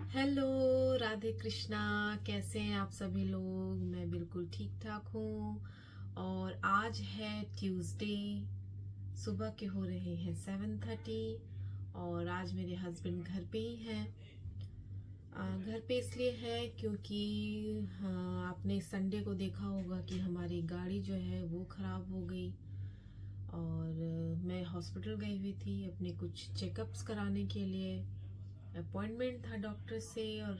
Hello, Radhe Krishna. कैसे हैं आप सभी लोग? मैं बिल्कुल ठीक ठाक हूँ। और आज है ट्यूसडे, सुबह के हो रहे हैं 7:30 और आज मेरे हस्बैंड घर पे ही हैं। घर पे इसलिए है क्योंकि हाँ, आपने संडे को देखा होगा कि हमारी गाड़ी जो है वो ख़राब हो गई और मैं हॉस्पिटल गई हुई थी अपने कुछ चेकअप्स कराने के लिए। अपॉइंटमेंट था डॉक्टर से और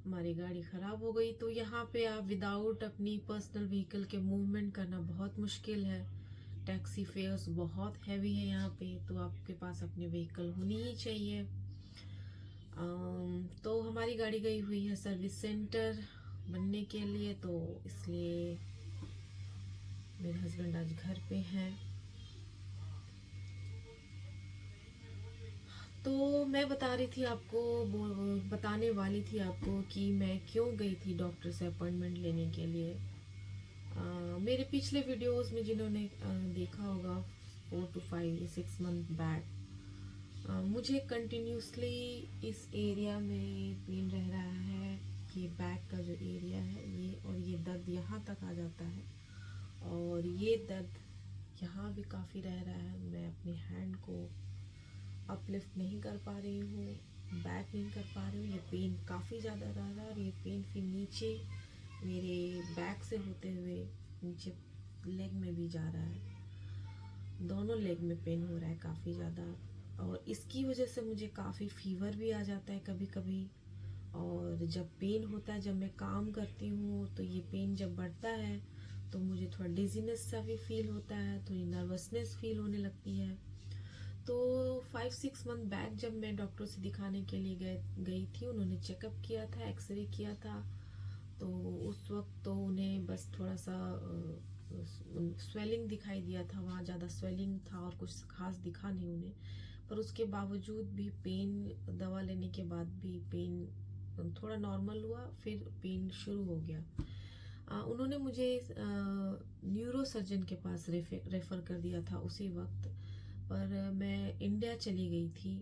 हमारी गाड़ी ख़राब हो गई। तो यहाँ पे आप विदाउट अपनी पर्सनल व्हीकल के मूवमेंट करना बहुत मुश्किल है। टैक्सी फेयर्स बहुत हैवी है यहाँ पे, तो आपके पास अपनी व्हीकल होनी ही चाहिए। तो हमारी गाड़ी गई हुई है सर्विस सेंटर बनने के लिए, तो इसलिए मेरे हस्बैंड आज घर पे हैं। तो मैं बता रही थी आपको, बताने वाली थी आपको कि मैं क्यों गई थी डॉक्टर से अपॉइंटमेंट लेने के लिए। मेरे पिछले वीडियोस में जिन्होंने देखा होगा 4 to 5 6 मंथ बैक, मुझे कंटिन्यूसली इस एरिया में पेन रह रहा है। ये बैक का जो एरिया है ये, और ये दर्द यहाँ तक आ जाता है और ये दर्द यहाँ भी काफ़ी रह रहा है। मैं अपने हैंड को अपलिफ्ट नहीं कर पा रही हूँ, बैक नहीं कर पा रही हूँ। ये पेन काफ़ी ज़्यादा रह रहा है और ये पेन फिर नीचे मेरे बैक से होते हुए नीचे लेग में भी जा रहा है। दोनों लेग में पेन हो रहा है काफ़ी ज़्यादा और इसकी वजह से मुझे काफ़ी फीवर भी आ जाता है कभी कभी। और जब पेन होता है, जब मैं काम करती हूँ, तो ये पेन जब बढ़ता है तो मुझे थोड़ा डिजीनेस सा भी फील होता है, थोड़ी नर्वसनेस फील होने लगती है। तो 5 6 मंथ बैक जब मैं डॉक्टर से दिखाने के लिए गई थी, उन्होंने चेकअप किया था, एक्सरे किया था। तो उस वक्त तो उन्हें बस थोड़ा सा स्वेलिंग दिखाई दिया था, वहाँ ज़्यादा स्वेलिंग था और कुछ खास दिखा नहीं उन्हें। पर उसके बावजूद भी पेन, दवा लेने के बाद भी पेन थोड़ा नॉर्मल हुआ, फिर पेन शुरू हो गया। उन्होंने मुझे न्यूरो सर्जन के पास रेफर कर दिया था उसी वक्त। पर मैं इंडिया चली गई थी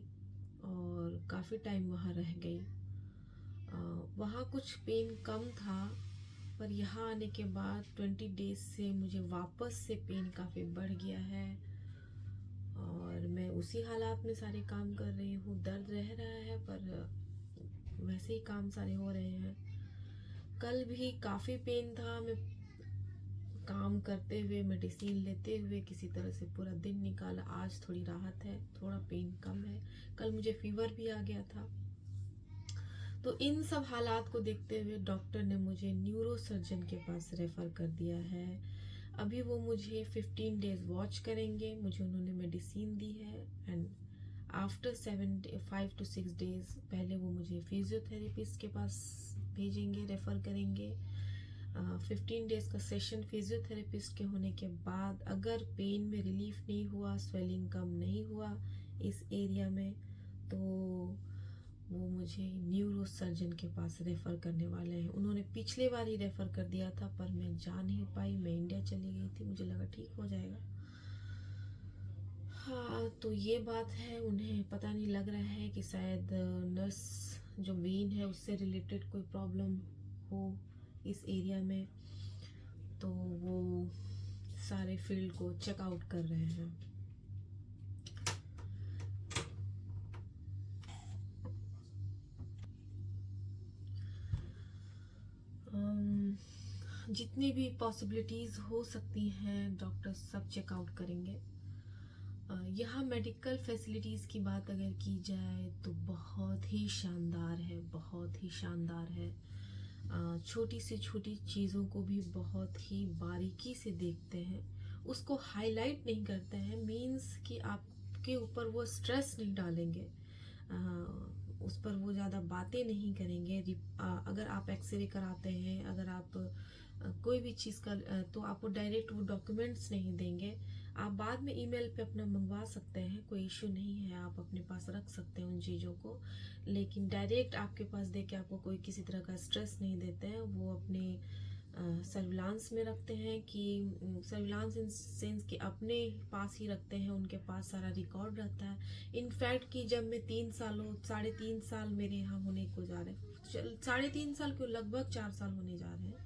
और काफ़ी टाइम वहाँ रह गई। वहाँ कुछ पेन कम था, पर यहाँ आने के बाद 20 डेज से मुझे वापस से पेन काफ़ी बढ़ गया है और मैं उसी हालात में सारे काम कर रही हूँ। दर्द रह रहा है पर वैसे ही काम सारे हो रहे हैं। कल भी काफ़ी पेन था, मैं काम करते हुए, मेडिसिन लेते हुए किसी तरह से पूरा दिन निकाला। आज थोड़ी राहत है, थोड़ा पेन कम है। कल मुझे फीवर भी आ गया था। तो इन सब हालात को देखते हुए डॉक्टर ने मुझे न्यूरो सर्जन के पास रेफर कर दिया है। अभी वो मुझे 15 डेज वॉच करेंगे, मुझे उन्होंने मेडिसिन दी है। एंड आफ्टर 5 to 6 डेज पहले वो मुझे फिजियोथेरेपिस्ट के पास भेजेंगे, रेफर करेंगे। 15 डेज का सेशन फिजियोथेरेपिस्ट के होने के बाद अगर पेन में रिलीफ नहीं हुआ, स्वेलिंग कम नहीं हुआ इस एरिया में, तो वो मुझे न्यूरो सर्जन के पास रेफ़र करने वाले हैं। उन्होंने पिछले बार ही रेफ़र कर दिया था पर मैं जा नहीं पाई, मैं इंडिया चली गई थी, मुझे लगा ठीक हो जाएगा। हाँ, तो ये बात है। उन्हें पता नहीं लग रहा है कि शायद नस जो वेन है उससे रिलेटेड कोई प्रॉब्लम हो इस एरिया में, तो वो सारे फील्ड को चेकआउट कर रहे हैं। जितनी भी पॉसिबिलिटीज़ हो सकती हैं डॉक्टर सब चेकआउट करेंगे। यहाँ मेडिकल फैसिलिटीज़ की बात अगर की जाए तो बहुत ही शानदार है, बहुत ही शानदार है। छोटी से छोटी चीज़ों को भी बहुत ही बारीकी से देखते हैं, उसको हाईलाइट नहीं करते हैं। मीन्स कि आपके ऊपर वो स्ट्रेस नहीं डालेंगे, उस पर वो ज़्यादा बातें नहीं करेंगे। अगर आप एक्सरे कराते हैं, अगर आप कोई भी चीज़ का, तो आपको डायरेक्ट वो डॉक्यूमेंट्स नहीं देंगे। आप बाद में ईमेल पे अपना मंगवा सकते हैं, कोई इशू नहीं है, आप अपने पास रख सकते हैं उन चीज़ों को। लेकिन डायरेक्ट आपके पास दे के आपको कोई किसी तरह का स्ट्रेस नहीं देते हैं। वो अपने सर्विलांस में रखते हैं कि सर्विलांस इन सेंस कि अपने पास ही रखते हैं, उनके पास सारा रिकॉर्ड रहता है। इनफैक्ट कि जब मैं 3 साल मेरे यहाँ होने को जा रहे हैं, 3.5 साल क्यों, लगभग 4 साल होने जा रहे हैं।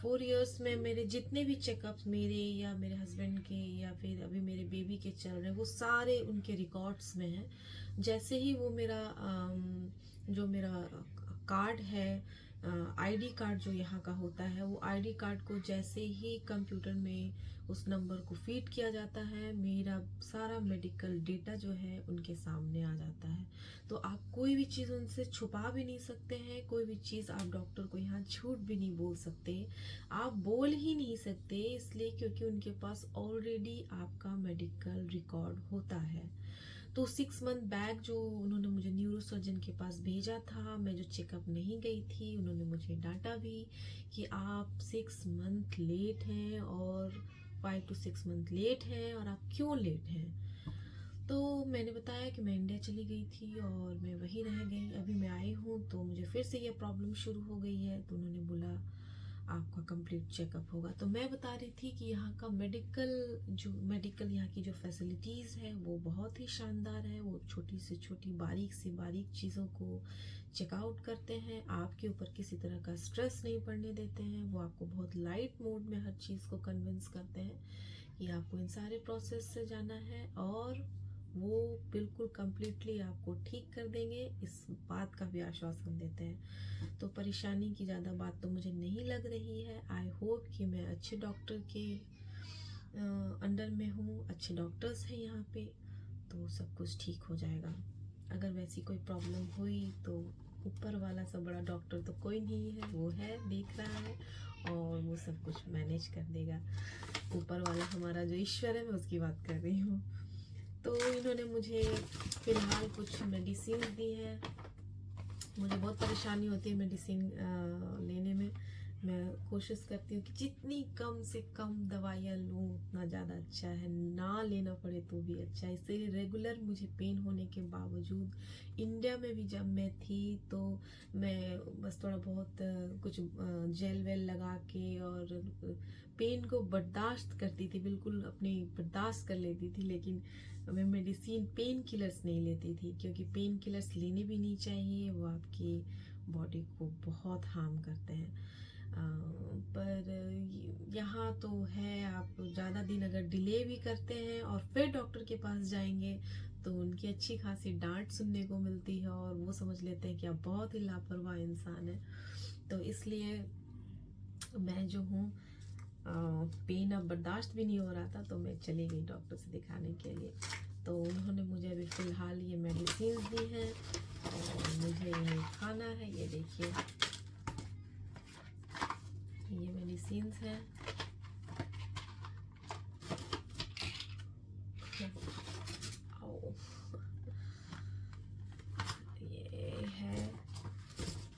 4 इयर्स में मेरे जितने भी चेकअप्स मेरे या मेरे हस्बैंड के या फिर अभी मेरे बेबी के चल रहे हैं, वो सारे उनके रिकॉर्ड्स में हैं। जैसे ही वो मेरा जो मेरा कार्ड है, आईडी कार्ड जो यहाँ का होता है, वो आईडी कार्ड को जैसे ही कंप्यूटर में उस नंबर को फीड किया जाता है, मेरा सारा मेडिकल डेटा जो है उनके सामने आ जाता है। तो आप कोई भी चीज़ उनसे छुपा भी नहीं सकते हैं, कोई भी चीज़ आप डॉक्टर को यहाँ झूठ भी नहीं बोल सकते, आप बोल ही नहीं सकते, इसलिए क्योंकि उनके पास ऑलरेडी आपका मेडिकल रिकॉर्ड होता है। तो 6 मंथ बैक जो उन्होंने मुझे न्यूरो सर्जन के पास भेजा था, मैं जो चेकअप नहीं गई थी, उन्होंने मुझे डांटा भी कि आप 6 मंथ लेट हैं और 5 to 6 मंथ लेट हैं, और आप क्यों लेट हैं। तो मैंने बताया कि मैं इंडिया चली गई थी और मैं वहीं रह गई, अभी मैं आई हूँ तो मुझे फिर से ये प्रॉब्लम शुरू हो गई है। तो उन्होंने बोला आपका कंप्लीट चेकअप होगा। तो मैं बता रही थी कि यहाँ का मेडिकल यहाँ की जो फैसिलिटीज़ है वो बहुत ही शानदार है। वो छोटी से छोटी बारीक से बारीक चीज़ों को चेकआउट करते हैं, आपके ऊपर किसी तरह का स्ट्रेस नहीं पड़ने देते हैं। वो आपको बहुत लाइट मोड में हर चीज़ को कन्विंस करते हैं कि आपको इन सारे प्रोसेस से जाना है, और वो बिल्कुल कम्प्लीटली आपको ठीक कर देंगे, इस बात का भी आश्वासन देते हैं। तो परेशानी की ज़्यादा बात तो मुझे नहीं लग रही है। आई होप कि मैं अच्छे डॉक्टर के अंडर में हूँ, अच्छे डॉक्टर्स हैं यहाँ पे, तो सब कुछ ठीक हो जाएगा। अगर वैसी कोई प्रॉब्लम हुई तो ऊपर वाला सब बड़ा डॉक्टर तो कोई नहीं है, वो है, देख रहा है और वो सब कुछ मैनेज कर देगा। ऊपर वाला हमारा जो ईश्वर है, मैं उसकी बात कर रही हूँ। तो इन्होंने मुझे फ़िलहाल कुछ मेडिसिन दी है। मुझे बहुत परेशानी होती है मेडिसिन लेने में। मैं कोशिश करती हूँ कि जितनी कम से कम दवाइयाँ लूँ उतना ज़्यादा अच्छा है, ना लेना पड़े तो भी अच्छा है। इसलिए रेगुलर मुझे पेन होने के बावजूद, इंडिया में भी जब मैं थी तो मैं बस थोड़ा बहुत कुछ जेल वेल लगा के और पेन को बर्दाश्त करती थी, बिल्कुल अपनी बर्दाश्त कर लेती थी। लेकिन मैं मेडिसिन पेन किलर्स नहीं लेती थी, क्योंकि पेन किलर्स लेने भी नहीं चाहिए, वो आपकी बॉडी को बहुत हार्म करते हैं। पर यहाँ तो है, आप ज़्यादा दिन अगर डिले भी करते हैं और फिर डॉक्टर के पास जाएंगे तो उनकी अच्छी खासी डांट सुनने को मिलती है, और वो समझ लेते हैं कि आप बहुत ही लापरवाह इंसान हैं। तो इसलिए मैं जो हूँ, पेन अब बर्दाश्त भी नहीं हो रहा था, तो मैं चली गई डॉक्टर से दिखाने के लिए। तो उन्होंने मुझे अभी फ़िलहाल ये मेडिसिन दी हैं और मुझे ये खाना है। ये देखिए, ये मेडिसिन हैं। ये है।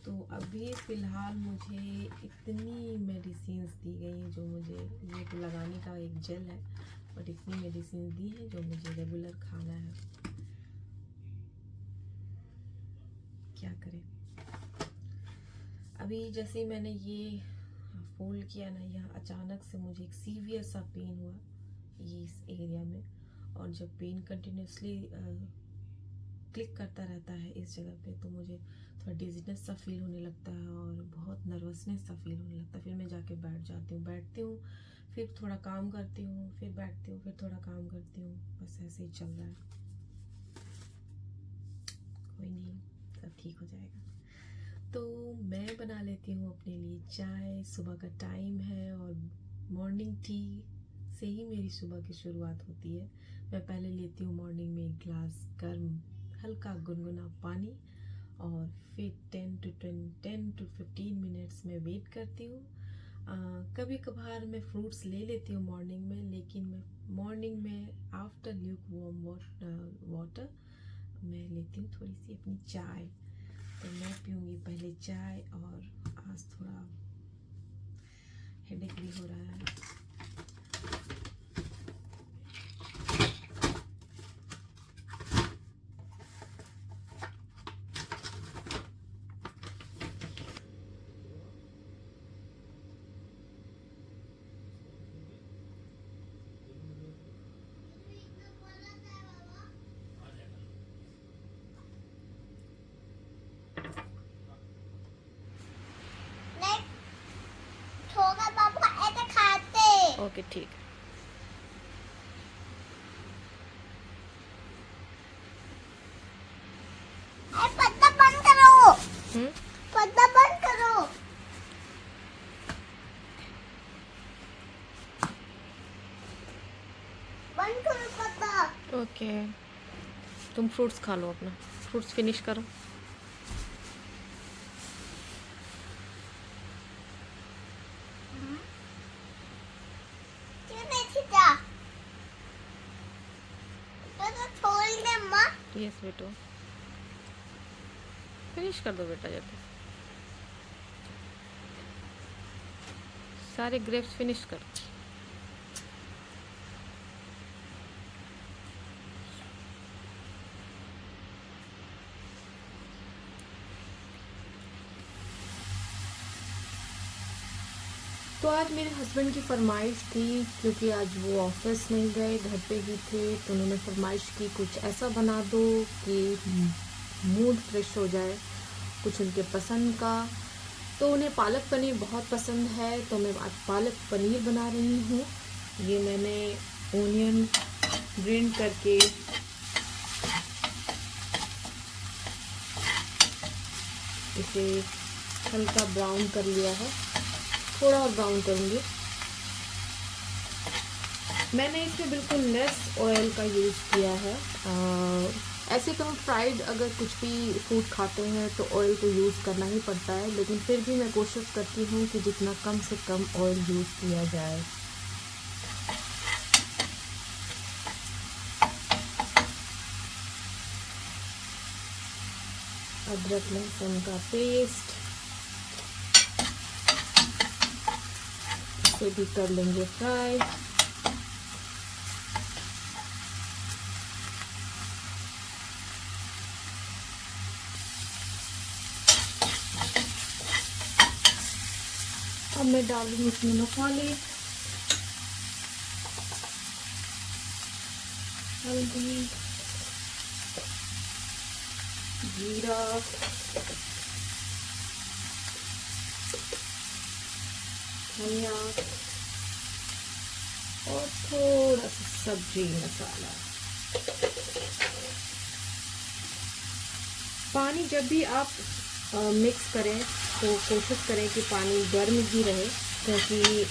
तो अभी फ़िलहाल मुझे इतनी मेडिसिन दी गई हैं, जो मुझे ये तो लगाने का एक जेल है, बट इतनी मेडिसिन दी है जो मुझे रेगुलर खाना है। क्या करें। अभी जैसे मैंने ये फोल्ड किया ना, यहाँ अचानक से मुझे एक सीवियर सा पेन हुआ ये इस एरिया में, और जब पेन कंटिन्यूसली क्लिक करता रहता है इस जगह पे, तो मुझे थोड़ा डिजीनेस सा फील होने लगता है और बहुत नर्वसनेस सा फील होने लगता है। फिर मैं जाके बैठ जाती हूँ, फिर थोड़ा काम करती हूँ, फिर बैठती हूँ, फिर थोड़ा काम करती हूँ, बस ऐसे ही चल रहा है। कोई नहीं, सब ठीक हो जाएगा। तो मैं बना लेती हूँ अपने लिए चाय, सुबह का टाइम है और मॉर्निंग टी से ही मेरी सुबह की शुरुआत होती है। मैं पहले लेती हूँ मॉर्निंग में 1 ग्लास गर्म हल्का गुनगुना पानी, और फिर 10 to 15 मिनट्स में वेट करती हूँ। कभी कभार मैं फ्रूट्स ले लेती हूँ मॉर्निंग में, लेकिन मैं मॉर्निंग में आफ्टर ल्यूक वार्म वाटर मैं लेती हूँ थोड़ी सी अपनी चाय। तो मैं पीऊँगी पहले चाय, और आज थोड़ा हेडेक भी हो रहा है। ओके ठीक है। पर्दा बंद करो। हम्म, पर्दा बंद करो। बंद करो पर्दा। ओके, तुम फ्रूट्स खा लो, अपना फ्रूट्स फिनिश करो। क्यों नहीं था? तो छोड़ दे माँ। यस बेटो, फिनिश कर दो बेटा जल्दी, सारे ग्रेप्स फिनिश कर। तो आज मेरे हस्बैंड की फरमाइश थी, क्योंकि आज वो ऑफिस नहीं गए, घर पे ही थे, तो उन्होंने फरमाइश की कुछ ऐसा बना दो कि मूड फ्रेश हो जाए, कुछ उनके पसंद का। तो उन्हें पालक पनीर बहुत पसंद है, तो मैं आज पालक पनीर बना रही हूँ। ये मैंने ओनियन ग्राइंड करके इसे हल्का ब्राउन कर लिया है, थोड़ा और ब्राउन करूँगी। मैंने इसमें बिल्कुल लेस ऑयल का यूज़ किया है। ऐसे तो हम फ्राइड अगर कुछ भी फूड खाते हैं तो ऑयल तो यूज़ करना ही पड़ता है, लेकिन फिर भी मैं कोशिश करती हूँ कि जितना कम से कम ऑयल यूज़ किया जाए। अदरक लहसुन का पेस्ट इसे भी कर लेंगे फ्राई। अब मैं डाल रही हूँ इसमें मसाले, हल्दी, जीरा, धनिया और थोड़ा सा सब्जी मसाला। पानी जब भी आप मिक्स करें तो कोशिश करें कि पानी गर्म ही रहे, क्योंकि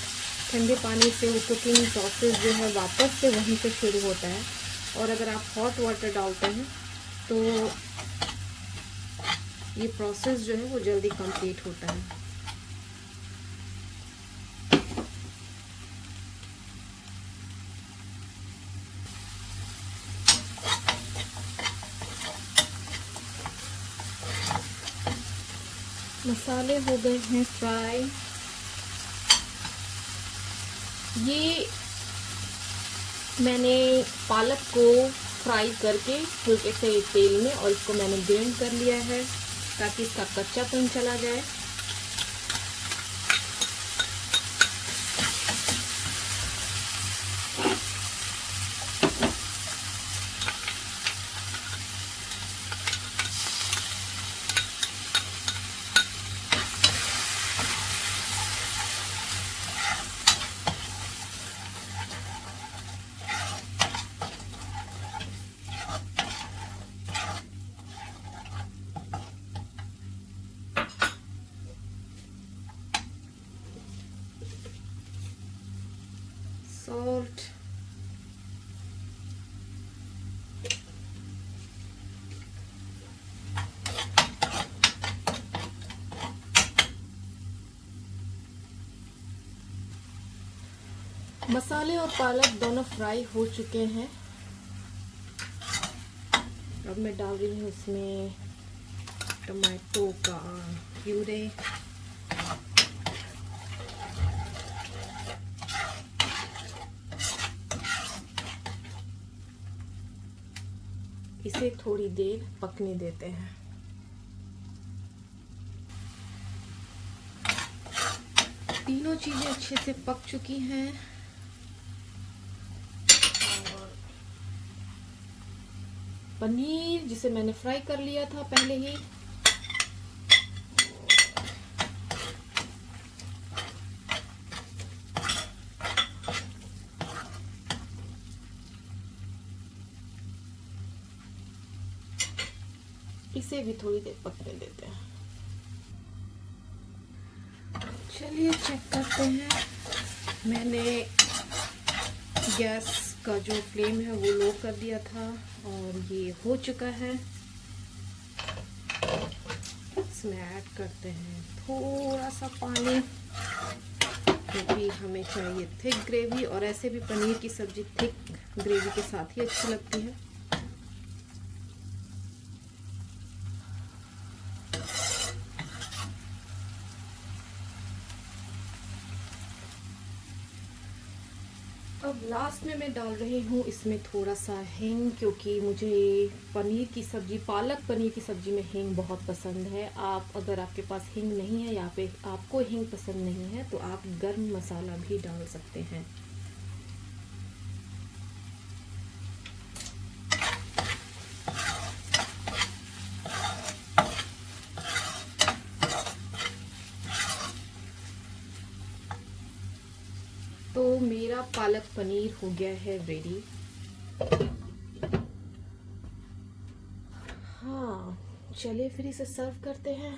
ठंडे पानी से वो कुकिंग प्रोसेस जो है वापस से वहीं से शुरू होता है, और अगर आप हॉट वाटर डालते हैं तो ये प्रोसेस जो है वो जल्दी कंप्लीट होता है। मसाले हो गए हैं फ्राई। ये मैंने पालक को फ्राई करके हल्के से तेल में, और इसको मैंने ग्राइंड कर लिया है ताकि इसका कच्चापन चला जाए। सॉल्ट, मसाले और पालक दोनों फ्राई हो चुके हैं। अब मैं डाल रही हूँ इसमें टमाटो का प्यूरे, इसे थोड़ी देर पकने देते हैं। तीनों चीजें अच्छे से पक चुकी हैं, और पनीर जिसे मैंने फ्राई कर लिया था पहले ही, इसे भी थोड़ी देर पकने देते हैं। चलिए चेक करते हैं। मैंने गैस का जो फ्लेम है वो लो कर दिया था और ये हो चुका है। इसमें ऐड करते हैं थोड़ा सा पानी, क्योंकि हमें चाहिए थिक ग्रेवी, और ऐसे भी पनीर की सब्ज़ी थिक ग्रेवी के साथ ही अच्छी लगती है। अब लास्ट में मैं डाल रही हूँ इसमें थोड़ा सा हींग, क्योंकि मुझे पनीर की सब्ज़ी, पालक पनीर की सब्ज़ी में हींग बहुत पसंद है। आप अगर आपके पास हींग नहीं है या पे आपको हींग पसंद नहीं है तो आप गर्म मसाला भी डाल सकते हैं। तो मेरा पालक पनीर हो गया है रेडी। हाँ, चलिए फिर इसे सर्व करते हैं।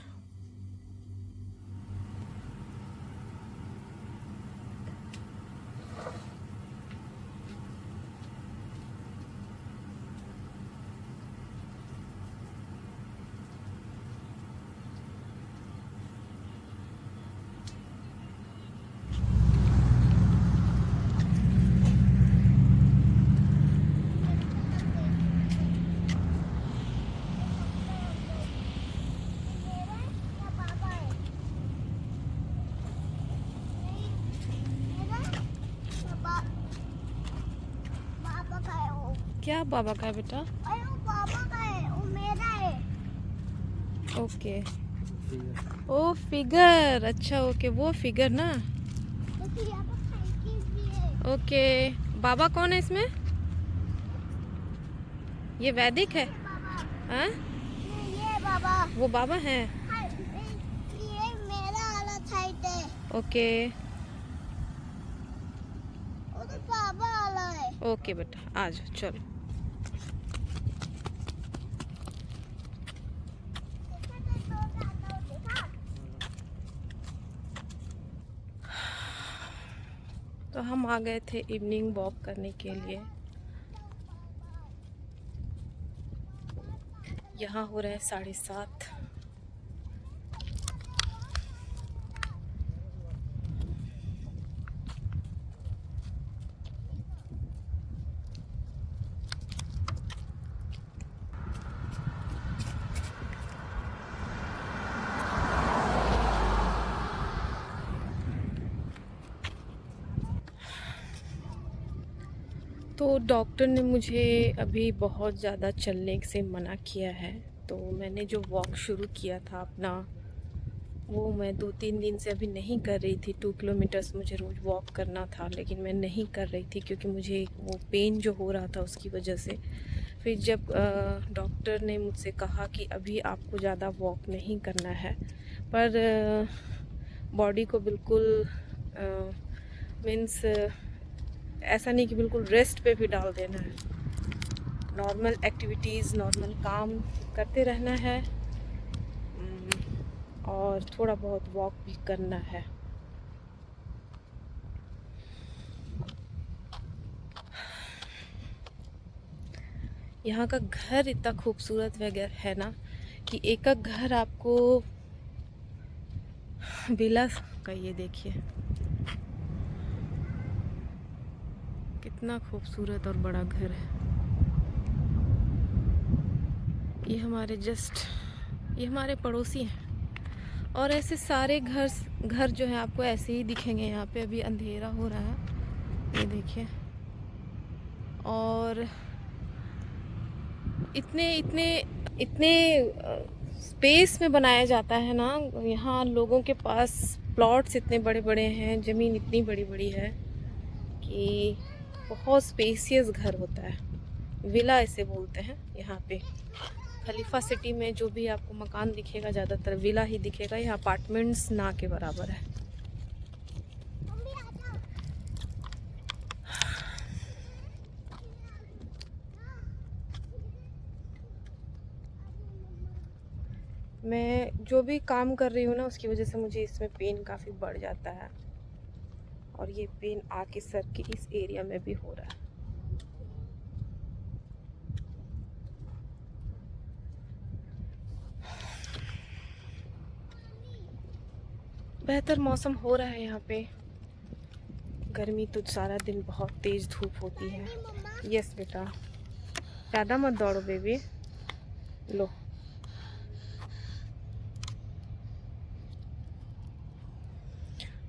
क्या बाबा का है बेटा? अरे वो पापा का है, वो मेरा है। ओके, ओ फिगर, अच्छा ओके, वो फिगर ना। देखिए यहाँ पर साइकिल भी है। ओके, बाबा कौन है इसमें? ये वैदिक है? बाबा, हाँ, ये बाबा। वो बाबा है। हाँ, ये मेरा वाला साइड है, ओके वो तो पापा वाला है। ओके बेटा, आ जाओ चलो। तो हम आ गए थे इवनिंग वॉक करने के लिए। यहाँ हो रहा है 7:30। तो डॉक्टर ने मुझे अभी बहुत ज़्यादा चलने से मना किया है। तो मैंने जो वॉक शुरू किया था अपना, वो मैं 2-3 दिन से अभी नहीं कर रही थी। 2 किलोमीटर्स मुझे रोज़ वॉक करना था, लेकिन मैं नहीं कर रही थी क्योंकि मुझे वो पेन जो हो रहा था उसकी वजह से। फिर जब डॉक्टर ने मुझसे कहा कि अभी आपको ज़्यादा वॉक नहीं करना है, पर बॉडी को बिल्कुल मीन्स ऐसा नहीं कि बिल्कुल रेस्ट पे भी डाल देना है। नॉर्मल एक्टिविटीज़, नॉर्मल काम करते रहना है और थोड़ा बहुत वॉक भी करना है। यहाँ का घर इतना खूबसूरत वगैरह है ना कि एक एक घर आपको विला का, ये देखिए कितना खूबसूरत और बड़ा घर है। ये हमारे पड़ोसी हैं, और ऐसे सारे घर जो हैं आपको ऐसे ही दिखेंगे। यहाँ पे अभी अंधेरा हो रहा है, ये देखिए। और इतने इतने इतने स्पेस में बनाया जाता है ना। यहाँ लोगों के पास प्लॉट्स इतने बड़े बड़े हैं, ज़मीन इतनी बड़ी बड़ी है कि बहुत स्पेसियस घर होता है। विला इसे बोलते हैं यहाँ पे। खलीफा सिटी में जो भी आपको मकान दिखेगा ज़्यादातर विला ही दिखेगा। यहाँ अपार्टमेंट्स ना के बराबर है। मैं जो भी काम कर रही हूँ ना उसकी वजह से मुझे इसमें पेन काफ़ी बढ़ जाता है, और ये पेन आके सर के इस एरिया में भी हो रहा है। बेहतर मौसम हो रहा है यहाँ पे। गर्मी तो सारा दिन बहुत तेज धूप होती है। यस बेटा, ज़्यादा मत दौड़ो बेबी। लो,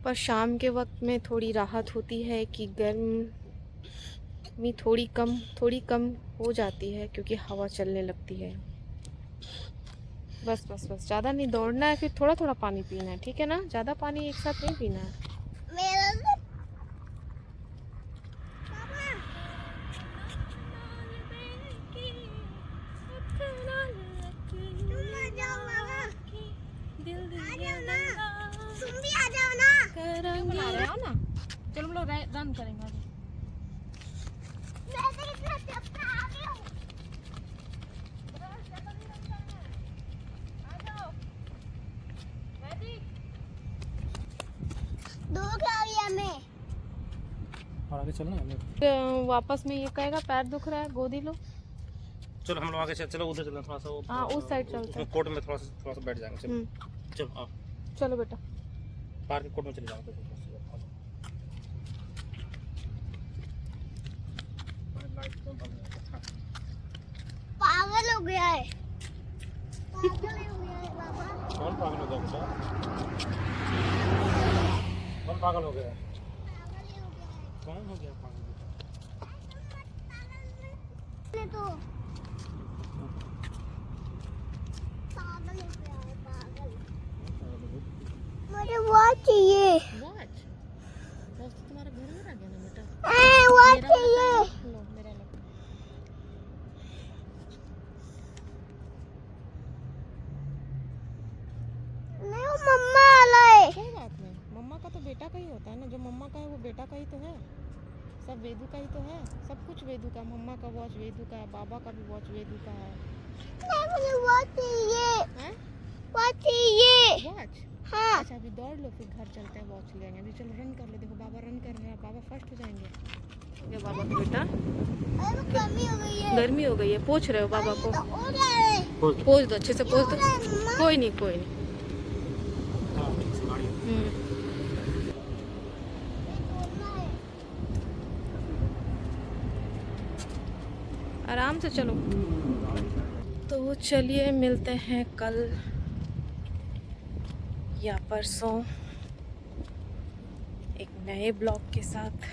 पर शाम के वक्त में थोड़ी राहत होती है कि गर्मी थोड़ी कम हो जाती है, क्योंकि हवा चलने लगती है। बस बस बस, ज़्यादा नहीं दौड़ना है, फिर थोड़ा थोड़ा पानी पीना है, ठीक है ना? ज़्यादा पानी एक साथ नहीं पीना है। मेरा से तुम आ जाओ बाबा, आ जाओ ना, तुम भी आ जाओ ना। बुला रहे हो ना? चलो हम लोग रन करेंगे आगे। मैं तो इतना चपटा आ गया हूँ। दो क्या गया मैं? और आगे चलना है। वापस में ये कहेगा पैर दुख रहा है, गोदी लो। चलो हम लोग आगे चलो, उधर चलना थोड़ा सा। हाँ, उस साइड चलते हैं। कोर्ट में थोड़ा सा बैठ जाएंगे। चलो चलो आओ, चलो बेटा। पार्क के कोर्ट में चले जाओगे। पागल हो गया है, पागल हो गया है बाबा। कौन पागल हो गया बेटा? कौन पागल हो गया? पागल ही हो गया है। कौन हो गया पागल? ने तो पागल हो गया है, पागल। मुझे वॉच चाहिए। वॉच तो तुम्हारे घर में रह गया ना बेटा। वॉच चाहिए। लो मेरा लो। नहीं, वो मम्मा वाला है। कोई बात नहीं, मम्मा का तो बेटा का ही होता है ना। जो मम्मा का है वो बेटा का ही तो है। सब वेदू का ही तो है। सब कुछ वेदू का। मम्मा का वॉच वेदू का है, बाबा का भी वॉच वेदू का है। नहीं, मुझे वॉच चाहिए। हैं? वॉच चाहिए। वॉच? हाँ। अच्छा अभी दौड़ लो, फिर घर चलते हैं, वॉच ले आएंगे। अभी चलो रन कर लो। देखो बाबा रन कर रहे हैं, बाबा फर्स्ट हो जाएंगे। ये बाबा को बेटा अरे वो गर्मी हो गई है। गर्मी हो गई है, पोंछ रहे हो बाबा को? तो हो रहा है। पोंछ दो, अच्छे से पोंछ दो। कोई नहीं कोई नहीं। आराम से चलो। तो चलिए मिलते हैं कल या परसों एक नए ब्लॉग के साथ।